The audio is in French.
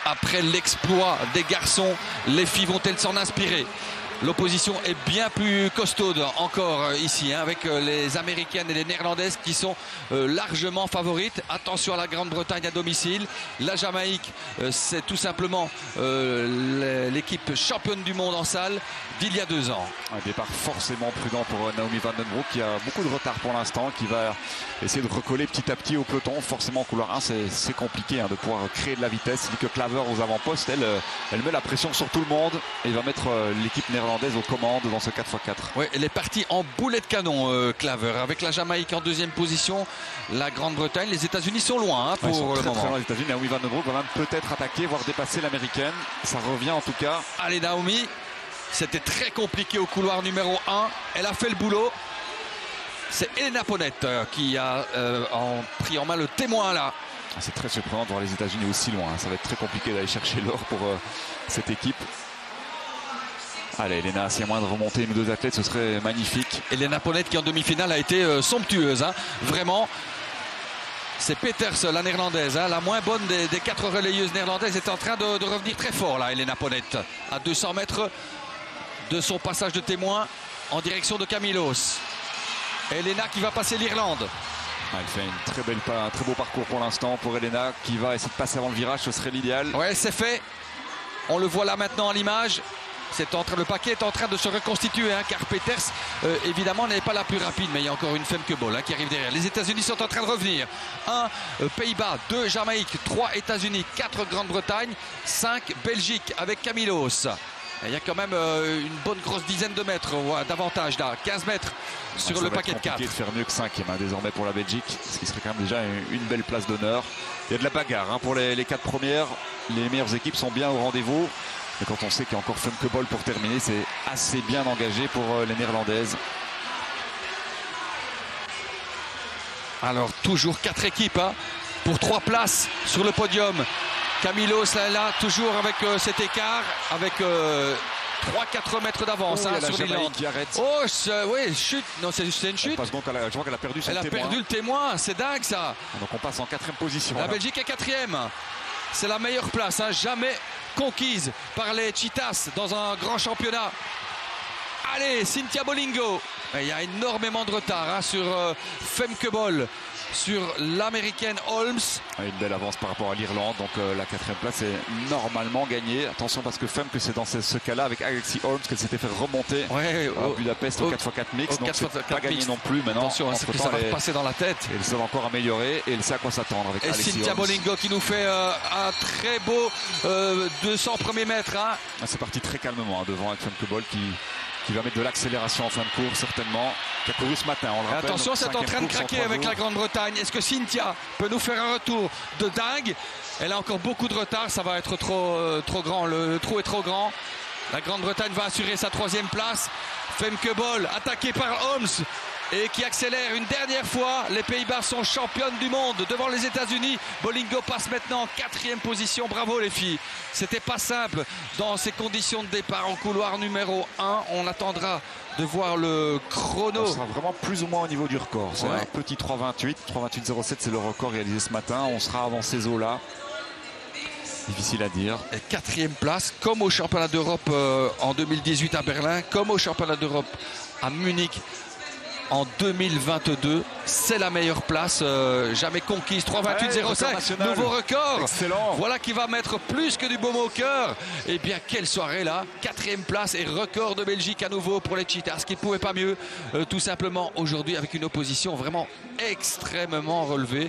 Après l'exploit des garçons, les filles vont-elles s'en inspirer? L'opposition est bien plus costaude encore ici, hein, avec les Américaines et les Néerlandaises qui sont largement favorites. Attention à la Grande-Bretagne à domicile. La Jamaïque, c'est tout simplement l'équipe championne du monde en salle d'il y a 2 ans. Un départ forcément prudent pour Naomi van den Broek qui a beaucoup de retard pour l'instant, qui va essayer de recoller petit à petit au peloton. Forcément, couloir 1, c'est compliqué, hein, de pouvoir créer de la vitesse. Il dit que Klaver aux avant-postes, elle met la pression sur tout le monde et va mettre l'équipe néerlandaise aux commandes dans ce 4x4. Oui, elle est partie en boulet de canon, Klaver, avec la Jamaïque en 2e position, la Grande-Bretagne. Les États-Unis sont loin, hein, pour le moment. Très loin, les États-Unis. Naomi van den Broek va même peut-être attaquer, voire dépasser l'américaine. Ça revient en tout cas. Allez, Naomi, c'était très compliqué au couloir numéro 1. Elle a fait le boulot. C'est Elena Ponette qui a pris en main le témoin là. C'est très surprenant de voir les États-Unis aussi loin. Ça va être très compliqué d'aller chercher l'or pour cette équipe. Allez, Elena, s'il y a moins de remonter une ou 2 athlètes, ce serait magnifique. Elena Ponette qui en demi-finale a été somptueuse, hein. Vraiment. C'est Peters, la néerlandaise, hein, la moins bonne des 4 relayeuses néerlandaises, est en train de revenir très fort là, Elena Ponette, à 200 mètres de son passage de témoin en direction de Camilos. Elena qui va passer l'Irlande. Elle fait un très beau parcours pour l'instant pour Elena, qui va essayer de passer avant le virage, ce serait l'idéal. Ouais, c'est fait. On le voit là maintenant à l'image. Le paquet est en train de se reconstituer, hein, car Peters, évidemment, n'est pas la plus rapide, mais il y a encore une Femke Bol, hein, qui arrive derrière. Les États-Unis sont en train de revenir. 1 Pays-Bas, 2 Jamaïque, 3 États-Unis, 4 Grande-Bretagne, 5 Belgique avec Camilos. Il y a quand même une bonne grosse dizaine de mètres d'avantage là, 15 mètres sur le paquet de 4. Ça va être compliqué de faire mieux que 5e, hein, désormais pour la Belgique, ce qui serait quand même déjà une belle place d'honneur. Il y a de la bagarre, hein, pour les 4 premières. Les meilleures équipes sont bien au rendez-vous. Et quand on sait qu'il y a encore Femke Bol pour terminer, c'est assez bien engagé pour les Néerlandaises. Alors toujours 4 équipes, hein, pour 3 places sur le podium. Camilos là, toujours avec cet écart, avec 3-4 mètres d'avance, hein, sur l'Irlande. Oh, oui, chute. Non, c'est une chute. Je crois qu'elle a perdu son témoin. Elle a perdu le témoin, c'est dingue ça. Donc on passe en 4e position. La Belgique est 4e. C'est la meilleure place, hein, jamais conquise par les Cheetahs dans un grand championnat. Allez, Cynthia Bolingo. Il y a énormément de retard, hein, sur Femke Bol, sur l'américaine Holmes. Une belle avance par rapport à l'Irlande, donc la 4e place est normalement gagnée. Attention, parce que Femke, c'est dans ce cas-là avec Alexis Holmes qu'elle s'était fait remonter à Budapest au 4x4 mix. Donc c'est pas gagné non plus maintenant. Attention, c'est que ça va passer dans la tête. Elle se va encore améliorer et elle sait à quoi s'attendre avec Alexis Cynthia Holmes. Bolingo qui nous fait un très beau 200 premiers mètres. Hein. C'est parti très calmement, hein, devant avec Femke Bol qui va mettre de l'accélération en fin de course, certainement, qui a couru ce matin. On le rappelle, attention, c'est en train de craquer avec la Grande-Bretagne. Est-ce que Cynthia peut nous faire un retour de dingue? Elle a encore beaucoup de retard, ça va être trop grand, le trou est trop grand. La Grande-Bretagne va assurer sa 3e place. Femke Bol, attaquée par Holmes, et qui accélère une dernière fois. Les Pays-Bas sont championnes du monde devant les États-Unis. Bolingo passe maintenant en 4e position. Bravo les filles. C'était pas simple dans ces conditions de départ en couloir numéro 1. On attendra de voir le chrono. On sera vraiment plus ou moins au niveau du record. C'est un petit 3,28. 3,28,07, c'est le record réalisé ce matin. On sera avant ces eaux-là. Difficile à dire. Et 4e place, comme au championnat d'Europe en 2018 à Berlin, comme au championnat d'Europe à Munich en 2022, c'est la meilleure place jamais conquise. 3,28,05, nouveau record. Excellent. Voilà qui va mettre plus que du baume au cœur. Et bien quelle soirée là, 4e place et record de Belgique à nouveau pour les Cheetahs, qui ne pouvaient pas mieux, tout simplement aujourd'hui, avec une opposition vraiment extrêmement relevée.